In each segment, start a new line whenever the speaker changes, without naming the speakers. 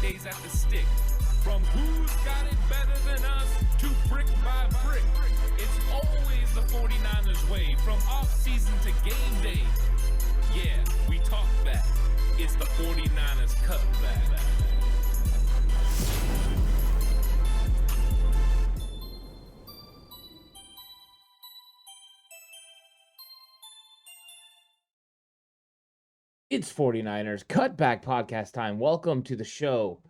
days at the stick. From who's got it better than us to brick by brick. It's always the 49ers way, from off-season to game day. Yeah, we talk back. It's the 49ers Cutback.
It's 49ers Cutback Podcast time. Welcome to the show.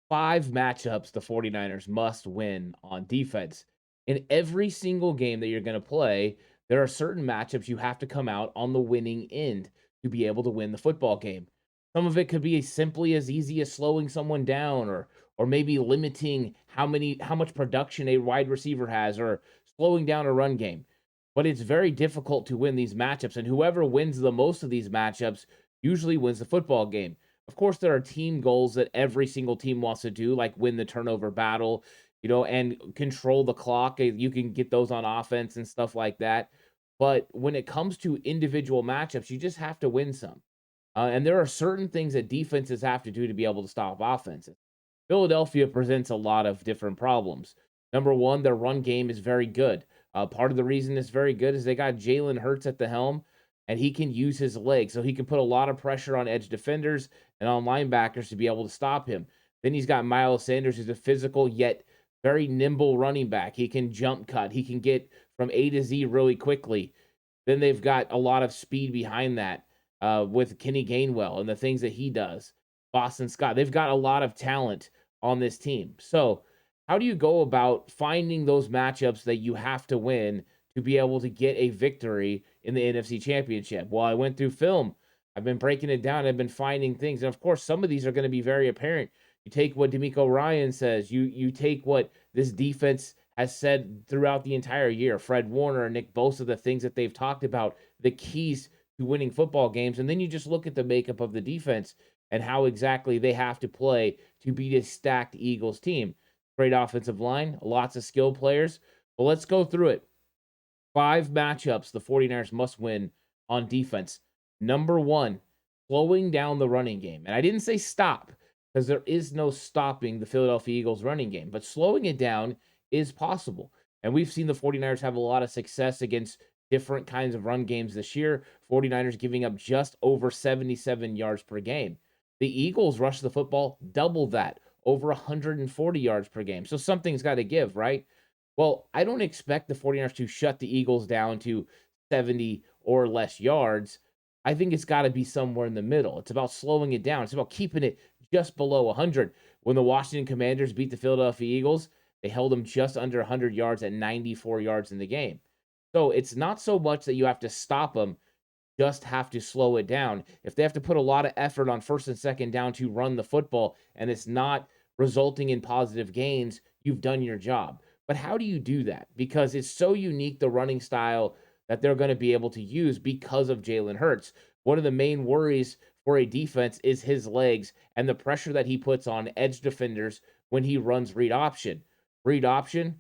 5 matchups the 49ers must win on defense. In every single game that you're going to play, there are certain matchups you have to come out on the winning end to be able to win the football game. Some of it could be simply as easy as slowing someone down or maybe limiting how much production a wide receiver has or slowing down a run game. But it's very difficult to win these matchups, and whoever wins the most of these matchups usually wins the football game. Of course, there are team goals that every single team wants to do, like win the turnover battle, and control the clock. You can get those on offense and stuff like that. But when it comes to individual matchups, you just have to win some. And there are certain things that defenses have to do to be able to stop offenses. Philadelphia presents a lot of different problems. Number one, their run game is very good. Part of the reason it's very good is they got Jalen Hurts at the helm, and he can use his legs. So he can put a lot of pressure on edge defenders and on linebackers to be able to stop him. Then he's got Miles Sanders, who's a physical yet very nimble running back. He can jump cut. He can get from A to Z really quickly. Then they've got a lot of speed behind that with Kenny Gainwell and the things that he does. Boston Scott. They've got a lot of talent on this team. So how do you go about finding those matchups that you have to win to be able to get a victory in the NFC Championship? Well, I went through film. I've been breaking it down. I've been finding things. And of course, some of these are going to be very apparent. You take what DeMeco Ryan says. You take what this defense has said throughout the entire year. Fred Warner and Nick Bosa, the things that they've talked about, the keys to winning football games. And then you just look at the makeup of the defense and how exactly they have to play to beat a stacked Eagles team. Great offensive line, lots of skill players. But let's go through it. 5 matchups the 49ers must win on defense. Number 1, slowing down the running game. And I didn't say stop, because there is no stopping the Philadelphia Eagles running game. But slowing it down is possible. And we've seen the 49ers have a lot of success against different kinds of run games this year. 49ers giving up just over 77 yards per game. The Eagles rush the football double that, over 140 yards per game. So something's got to give, right? Well, I don't expect the 49ers to shut the Eagles down to 70 or less yards. I think it's got to be somewhere in the middle. It's about slowing it down. It's about keeping it just below 100. When the Washington Commanders beat the Philadelphia Eagles, they held them just under 100 yards at 94 yards in the game. So it's not so much that you have to stop them, just have to slow it down. If they have to put a lot of effort on first and second down to run the football and it's not resulting in positive gains, you've done your job. But how do you do that? Because it's so unique, the running style that they're going to be able to use because of Jalen Hurts. One of the main worries for a defense is his legs and the pressure that he puts on edge defenders when he runs read option. Read option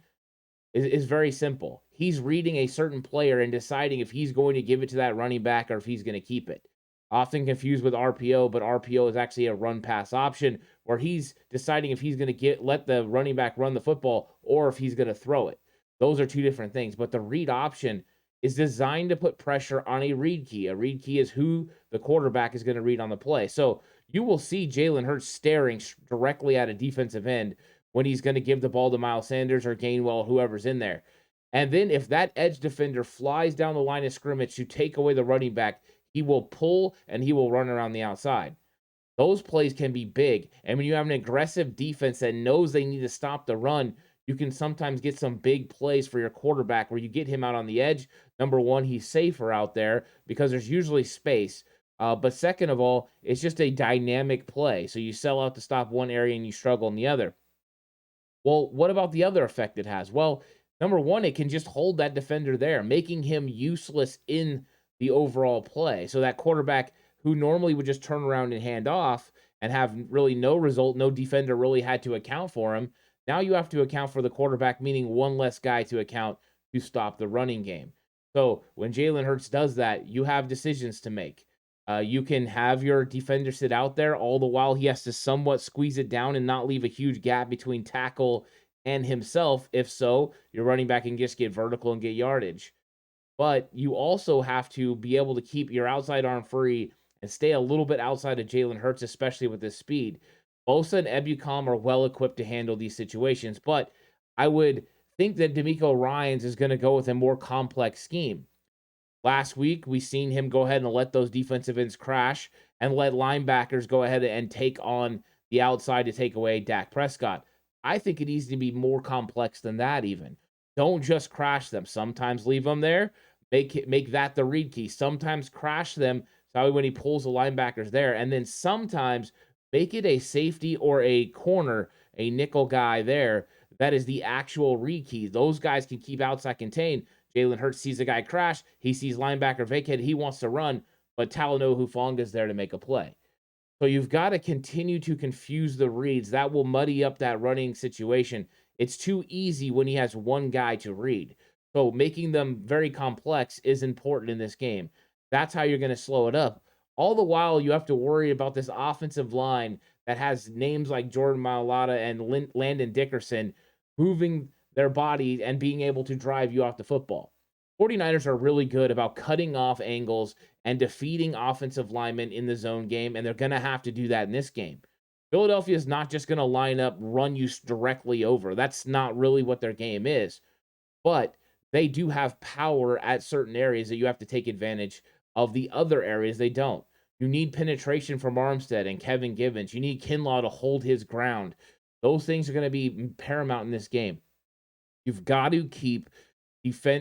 is very simple. He's reading a certain player and deciding if he's going to give it to that running back or if he's going to keep it. Often confused with RPO, but RPO is actually a run-pass option where he's deciding if he's going to let the running back run the football or if he's going to throw it. Those are two different things. But the read option is designed to put pressure on a read key. A read key is who the quarterback is going to read on the play. So you will see Jalen Hurts staring directly at a defensive end when he's going to give the ball to Miles Sanders or Gainwell, whoever's in there. And then if that edge defender flies down the line of scrimmage to take away the running back, he will pull and he will run around the outside. Those plays can be big. And when you have an aggressive defense that knows they need to stop the run, you can sometimes get some big plays for your quarterback where you get him out on the edge. Number one, he's safer out there because there's usually space. But second of all, it's just a dynamic play. So you sell out to stop one area and you struggle in the other. Well, what about the other effect it has? Well, number one, it can just hold that defender there, making him useless in the overall play. So that quarterback who normally would just turn around and hand off and have really no result, no defender really had to account for him. Now you have to account for the quarterback, meaning one less guy to account to stop the running game. So when Jalen Hurts does that, you have decisions to make. You can have your defender sit out there, all the while he has to somewhat squeeze it down and not leave a huge gap between tackle and himself. If so, your running back can just get vertical and get yardage. But you also have to be able to keep your outside arm free and stay a little bit outside of Jalen Hurts, especially with his speed. Bosa and Ebukam are well equipped to handle these situations, but I would think that D'Amico Ryans is going to go with a more complex scheme. Last week, we seen him go ahead and let those defensive ends crash and let linebackers go ahead and take on the outside to take away Dak Prescott. I think it needs to be more complex than that even. Don't just crash them. Sometimes leave them there. Make that the read key. Sometimes crash them so when he pulls the linebackers there. And then sometimes make it a safety or a corner, a nickel guy there. That is the actual read key. Those guys can keep outside contained. Jalen Hurts sees a guy crash. He sees linebacker vacated. He wants to run, but Talanoa Hufanga is there to make a play. So you've got to continue to confuse the reads. That will muddy up that running situation. It's too easy when he has one guy to read. So making them very complex is important in this game. That's how you're going to slow it up. All the while, you have to worry about this offensive line that has names like Jordan Mailata and Landon Dickerson moving their body and being able to drive you off the football. 49ers are really good about cutting off angles and defeating offensive linemen in the zone game, and they're going to have to do that in this game. Philadelphia is not just going to line up, run you directly over. That's not really what their game is. But they do have power at certain areas that you have to take advantage of. The other areas they don't. You need penetration from Armstead and Kevin Givens. You need Kinlaw to hold his ground. Those things are going to be paramount in this game. You've got to keep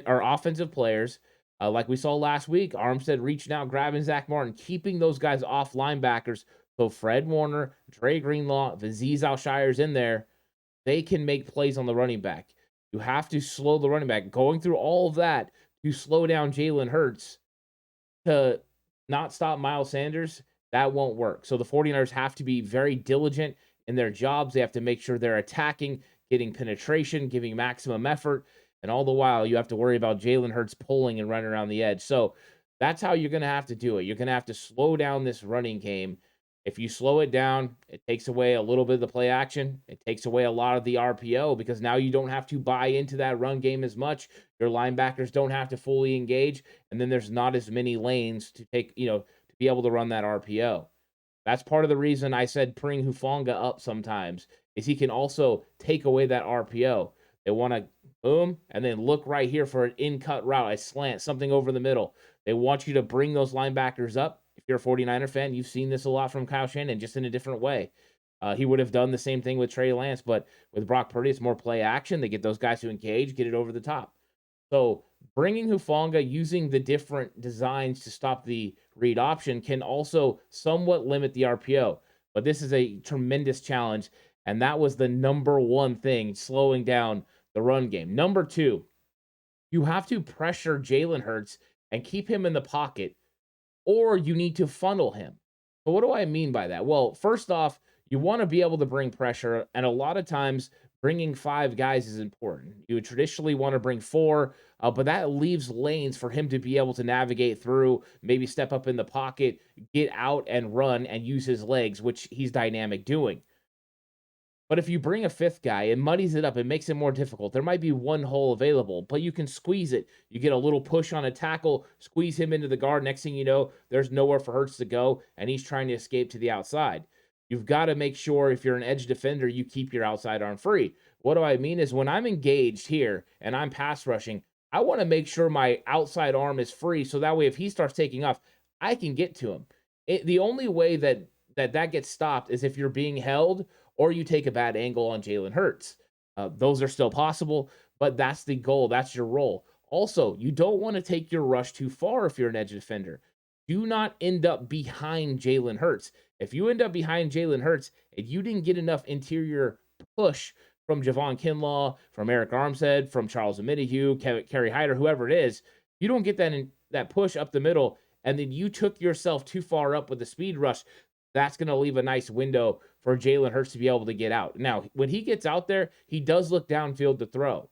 our offensive players, like we saw last week, Armstead reaching out, grabbing Zach Martin, keeping those guys off linebackers. So Fred Warner, Dre Greenlaw, Azeez Al-Shire's in there. They can make plays on the running back. You have to slow the running back. Going through all of that to slow down Jalen Hurts to not stop Miles Sanders, that won't work. So the 49ers have to be very diligent in their jobs. They have to make sure they're attacking, getting penetration, giving maximum effort. And all the while, you have to worry about Jalen Hurts pulling and running around the edge. So that's how you're going to have to do it. You're going to have to slow down this running game. If you slow it down, it takes away a little bit of the play action. It takes away a lot of the RPO because now you don't have to buy into that run game as much. Your linebackers don't have to fully engage. And then there's not as many lanes to take, to be able to run that RPO. That's part of the reason I said bring Hufanga up sometimes, is he can also take away that RPO. They want to boom, and then look right here for an in-cut route, a slant, something over the middle. They want you to bring those linebackers up. If you're a 49er fan, you've seen this a lot from Kyle Shanahan, just in a different way. He would have done the same thing with Trey Lance, but with Brock Purdy, it's more play action. They get those guys to engage, get it over the top. So bringing Hufanga, using the different designs to stop the read option can also somewhat limit the RPO. But this is a tremendous challenge, and that was the number one thing, slowing down the run game. Number two, you have to pressure Jalen Hurts and keep him in the pocket, or you need to funnel him. So what do I mean by that? Well, first off, you want to be able to bring pressure, and a lot of times bringing 5 guys is important. You would traditionally want to bring 4, but that leaves lanes for him to be able to navigate through, maybe step up in the pocket, get out and run and use his legs, which he's dynamic doing. But if you bring a 5th guy, it muddies it up. It makes it more difficult. There might be one hole available, but you can squeeze it. You get a little push on a tackle, squeeze him into the guard. Next thing you know, there's nowhere for Hurts to go, and he's trying to escape to the outside. You've got to make sure if you're an edge defender, you keep your outside arm free. What do I mean is when I'm engaged here and I'm pass rushing, I want to make sure my outside arm is free so that way if he starts taking off, I can get to him. The only way that gets stopped is if you're being held or you take a bad angle on Jalen Hurts. Those are still possible, but that's the goal. That's your role. Also, you don't want to take your rush too far if you're an edge defender. Do not end up behind Jalen Hurts. If you end up behind Jalen Hurts and you didn't get enough interior push from Javon Kinlaw, from Eric Armstead, from Charles Omenihu, Kerry Hyder, whoever it is, you don't get that push up the middle, and then you took yourself too far up with the speed rush, that's going to leave a nice window for Jalen Hurts to be able to get out. Now, when he gets out there, he does look downfield to throw,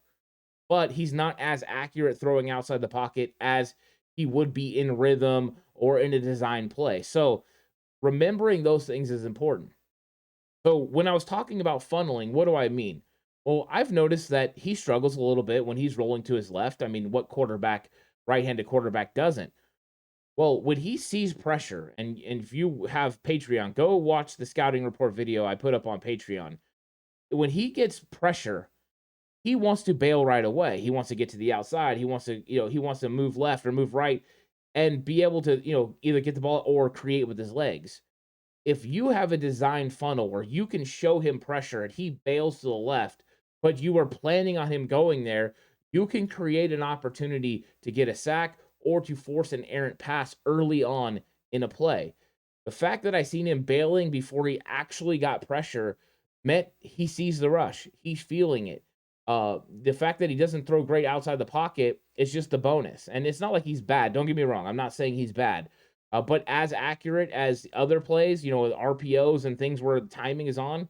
but he's not as accurate throwing outside the pocket as he would be in rhythm or in a design play. So remembering those things is important. So when I was talking about funneling, what do I mean? Well, I've noticed that he struggles a little bit when he's rolling to his left. I mean, what quarterback, right-handed quarterback doesn't? Well, when he sees pressure, and if you have Patreon, go watch the scouting report video I put up on Patreon. When he gets pressure, he wants to bail right away. He wants to get to the outside. He wants to, he wants to move left or move right and be able to, either get the ball or create with his legs. If you have a design funnel where you can show him pressure and he bails to the left, but you are planning on him going there, you can create an opportunity to get a sack or to force an errant pass early on in a play. The fact that I seen him bailing before he actually got pressure meant he sees the rush. He's feeling it. The fact that he doesn't throw great outside the pocket is just a bonus. And it's not like he's bad. Don't get me wrong. I'm not saying he's bad. But as accurate as other plays, with RPOs and things where timing is on,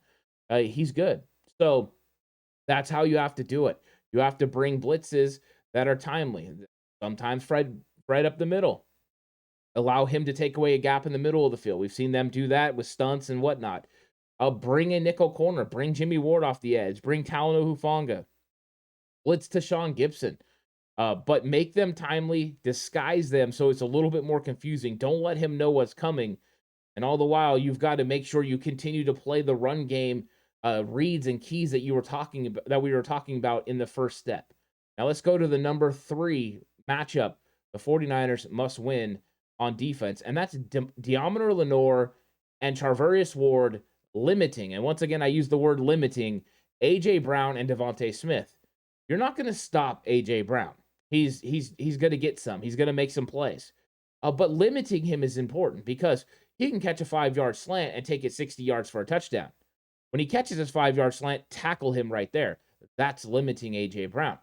he's good. So that's how you have to do it. You have to bring blitzes that are timely. Sometimes Fred up the middle. Allow him to take away a gap in the middle of the field. We've seen them do that with stunts and whatnot. Bring a nickel corner. Bring Jimmy Ward off the edge. Bring Talanoa Hufanga. Blitz to Sean Gibson. But make them timely. Disguise them so it's a little bit more confusing. Don't let him know what's coming. And all the while, you've got to make sure you continue to play the run game reads and keys that we were talking about in the first step. Now let's go to the number 3 matchup. The 49ers must win on defense, and that's Deommodore Lenoir and Charvarius Ward limiting. And once again, I use the word limiting A.J. Brown and Devontae Smith. You're not going to stop A.J. Brown. He's going to get some. He's going to make some plays. But limiting him is important because he can catch a 5-yard slant and take it 60 yards for a touchdown. When he catches his 5-yard slant, tackle him right there. That's limiting A.J. Brown.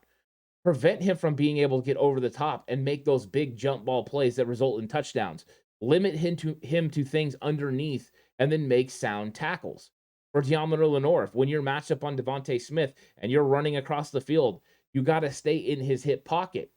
Prevent him from being able to get over the top and make those big jump ball plays that result in touchdowns. Limit him to things underneath and then make sound tackles. For Deommodore Lenoir, when you're matched up on Devontae Smith and you're running across the field, you got to stay in his hip pocket.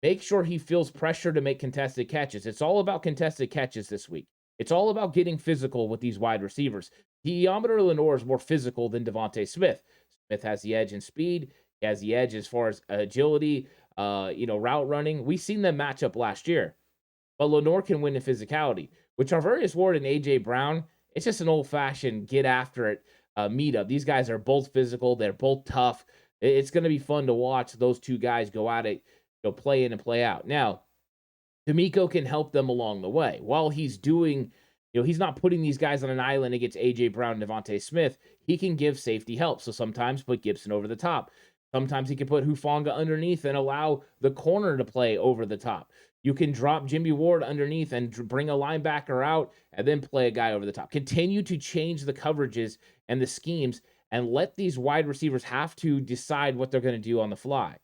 Make sure he feels pressure to make contested catches. It's all about contested catches this week. It's all about getting physical with these wide receivers. Deommodore Lenoir is more physical than Devontae Smith. Smith has the edge in speed. He has the edge as far as agility, route running. We've seen them match up last year. But Lenoir can win in physicality. With Charvarius Ward and A.J. Brown, it's just an old-fashioned get-after-it meetup. These guys are both physical. They're both tough. It's going to be fun to watch those two guys go at it, play in and play out. Now, D'Amico can help them along the way. While he's doing, he's not putting these guys on an island against A.J. Brown and Devontae Smith. He can give safety help. So sometimes put Gibson over the top. Sometimes he can put Hufanga underneath and allow the corner to play over the top. You can drop Jimmy Ward underneath and bring a linebacker out and then play a guy over the top. Continue to change the coverages and the schemes and let these wide receivers have to decide what they're going to do on the fly.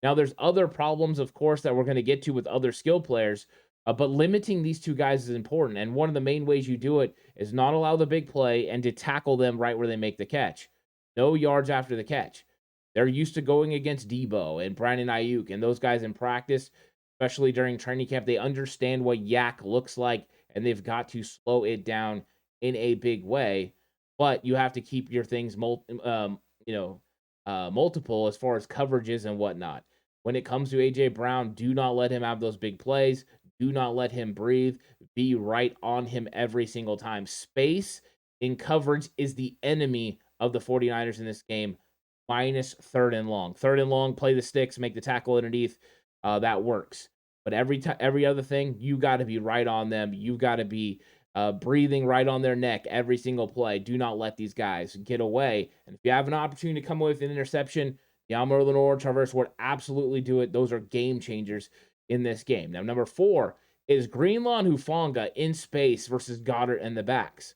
Now, there's other problems, of course, that we're going to get to with other skill players, but limiting these two guys is important. And one of the main ways you do it is not allow the big play and to tackle them right where they make the catch. No yards after the catch. They're used to going against Debo and Brandon Ayuk and those guys in practice, especially during training camp. They understand what yak looks like, and they've got to slow it down in a big way. But you have to keep your things multiple as far as coverages and whatnot. When it comes to A.J. Brown, do not let him have those big plays. Do not let him breathe. Be right on him every single time. Space in coverage is the enemy of the 49ers in this game, minus third and long. Third and long, play the sticks, make the tackle underneath. That works. But every other thing, you got to be right on them. You got to be breathing right on their neck every single play. Do not let these guys get away. And if you have an opportunity to come away with an interception, Deommodore Lenoir, Charvarius Ward, absolutely do it. Those are game changers in this game. Now, number 4 is Greenlaw and Hufanga in space versus Goddard and the backs.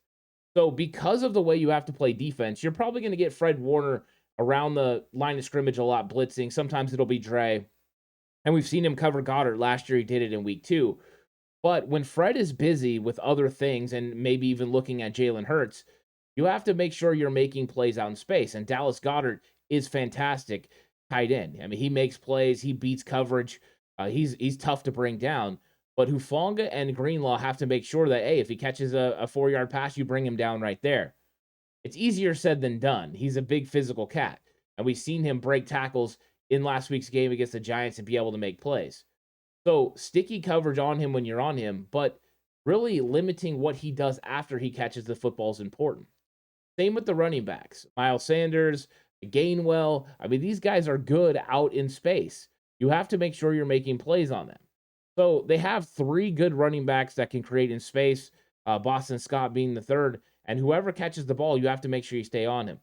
So because of the way you have to play defense, you're probably going to get Fred Warner around the line of scrimmage a lot, blitzing. Sometimes it'll be Dre. And we've seen him cover Goddard. Last year he did it in week 2. But when Fred is busy with other things and maybe even looking at Jalen Hurts, you have to make sure you're making plays out in space. And Dallas Goedert is fantastic tight end. I mean, he makes plays. He beats coverage. He's tough to bring down. But Hufanga and Greenlaw have to make sure that, hey, if he catches a 4-yard pass, you bring him down right there. It's easier said than done. He's a big physical cat, and we've seen him break tackles in last week's game against the Giants and be able to make plays. So sticky coverage on him when you're on him, but really limiting what he does after he catches the football is important. Same with the running backs. Miles Sanders, Gainwell. I mean, these guys are good out in space. You have to make sure you're making plays on them. So they have 3 good running backs that can create in space, Boston Scott being the third. And whoever catches the ball, you have to make sure you stay on him.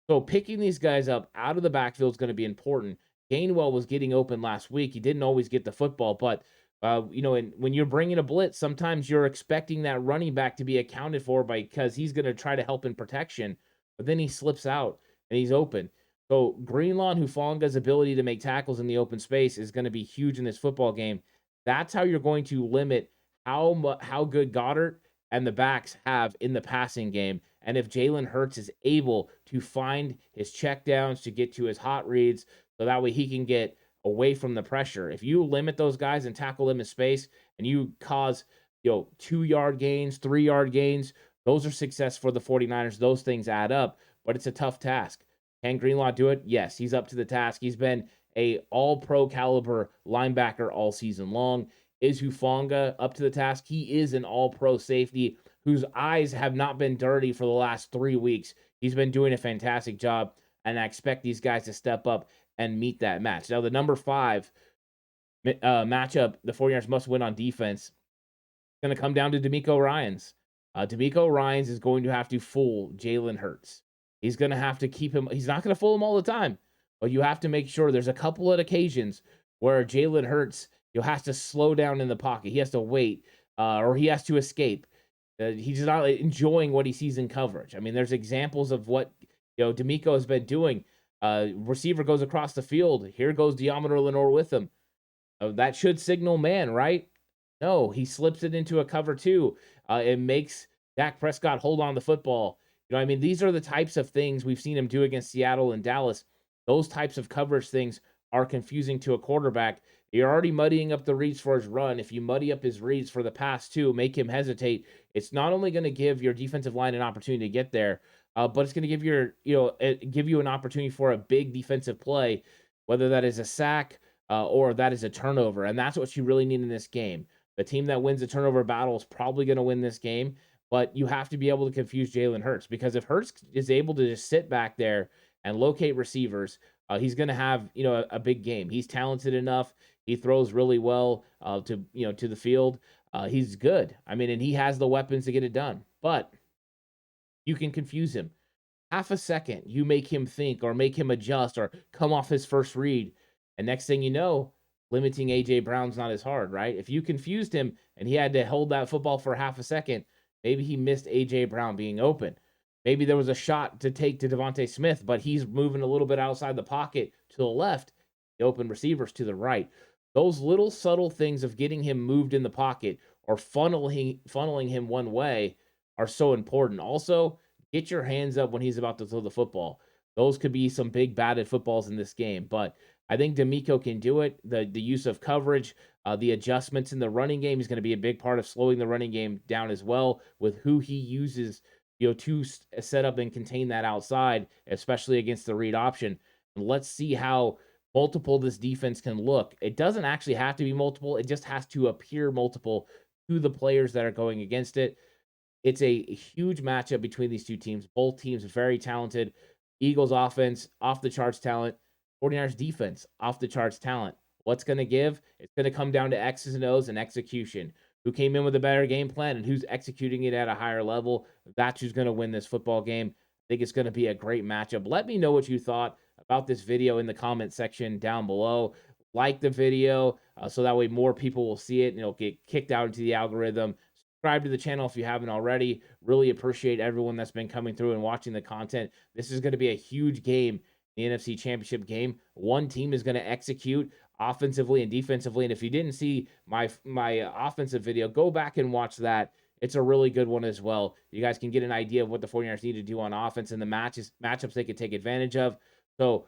So picking these guys up out of the backfield is going to be important. Gainwell was getting open last week. He didn't always get the football, but when you're bringing a blitz, sometimes you're expecting that running back to be accounted for because he's going to try to help in protection, but then he slips out and he's open. So Greenlaw and Hufanga's ability to make tackles in the open space is going to be huge in this football game. That's how you're going to limit how good Goddard and the backs have in the passing game. And if Jalen Hurts is able to find his checkdowns to get to his hot reads, so that way he can get away from the pressure. If you limit those guys and tackle them in space and you cause, 2-yard gains, 3-yard gains, those are success for the 49ers. Those things add up, but it's a tough task. Can Greenlaw do it? Yes, he's up to the task. He's been a all-pro caliber linebacker all season long. Is Hufanga up to the task? He is an all-pro safety whose eyes have not been dirty for the last 3 weeks. He's been doing a fantastic job, and I expect these guys to step up and meet that match. Now, the number 5 matchup the 49ers must win on defense is going to come down to DeMeco Ryans. DeMeco Ryans is going to have to fool Jalen Hurts. He's going to have to keep him. He's not going to fool him all the time, but you have to make sure there's a couple of occasions where Jalen Hurts, has to slow down in the pocket. He has to wait, or he has to escape. He's not enjoying what he sees in coverage. I mean, there's examples of what DeMeco has been doing. Receiver goes across the field. Here goes Deommodore Lenoir with him. That should signal man, right? No, he slips it into a cover 2. It makes Dak Prescott hold on the football. These are the types of things we've seen him do against Seattle and Dallas. Those types of coverage things are confusing to a quarterback. You're already muddying up the reads for his run. If you muddy up his reads for the pass too, make him hesitate, it's not only going to give your defensive line an opportunity to get there, but it's going to give give you an opportunity for a big defensive play, whether that is a sack or that is a turnover. And that's what you really need in this game. The team that wins the turnover battle is probably going to win this game, but you have to be able to confuse Jalen Hurts, because if Hurts is able to just sit back there and locate receivers, he's going to have a big game. He's talented enough. He throws really well to the field. He's good. And he has the weapons to get it done. But you can confuse him. Half a second, you make him think or make him adjust or come off his first read, and next thing you know, limiting A.J. Brown's not as hard, right? If you confused him and he had to hold that football for half a second, maybe he missed A.J. Brown being open. Maybe there was a shot to take to Devontae Smith, but he's moving a little bit outside the pocket to the left. The open receivers to the right. Those little subtle things of getting him moved in the pocket or funneling him one way are so important. Also, get your hands up when he's about to throw the football. Those could be some big batted footballs in this game, but I think DeMeco can do it. The use of coverage, the adjustments in the running game is going to be a big part of slowing the running game down as well, with who he uses to set up and contain that outside, especially against the read option. And let's see how multiple this defense can look. It doesn't actually have to be multiple. It just has to appear multiple to the players that are going against it. It's a huge matchup between these two teams. Both teams are very talented. Eagles offense, off the charts talent. 49ers defense, off the charts talent. What's going to give? It's going to come down to X's and O's and execution. Who came in with a better game plan and who's executing it at a higher level? That's who's going to win this football game. I think it's going to be a great matchup. Let me know what you thought about this video in the comment section down below. Like the video so that way more people will see it and it'll get kicked out into the algorithm. Subscribe to the channel if you haven't already. Really appreciate everyone that's been coming through and watching the content. This is going to be a huge game, the NFC Championship game. One team is going to execute offensively and defensively. And if you didn't see my offensive video, go back and watch that. It's a really good one as well. You guys can get an idea of what the 49ers need to do on offense and the matchups they could take advantage of. So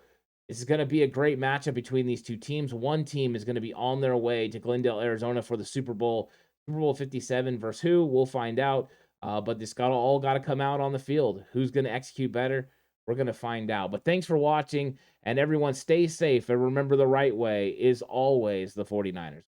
This is going to be a great matchup between these two teams. One team is going to be on their way to Glendale, Arizona for the Super Bowl 57 versus who? We'll find out. But this all got to come out on the field. Who's going to execute better? We're going to find out. But thanks for watching, and everyone stay safe, and remember the right way is always the 49ers.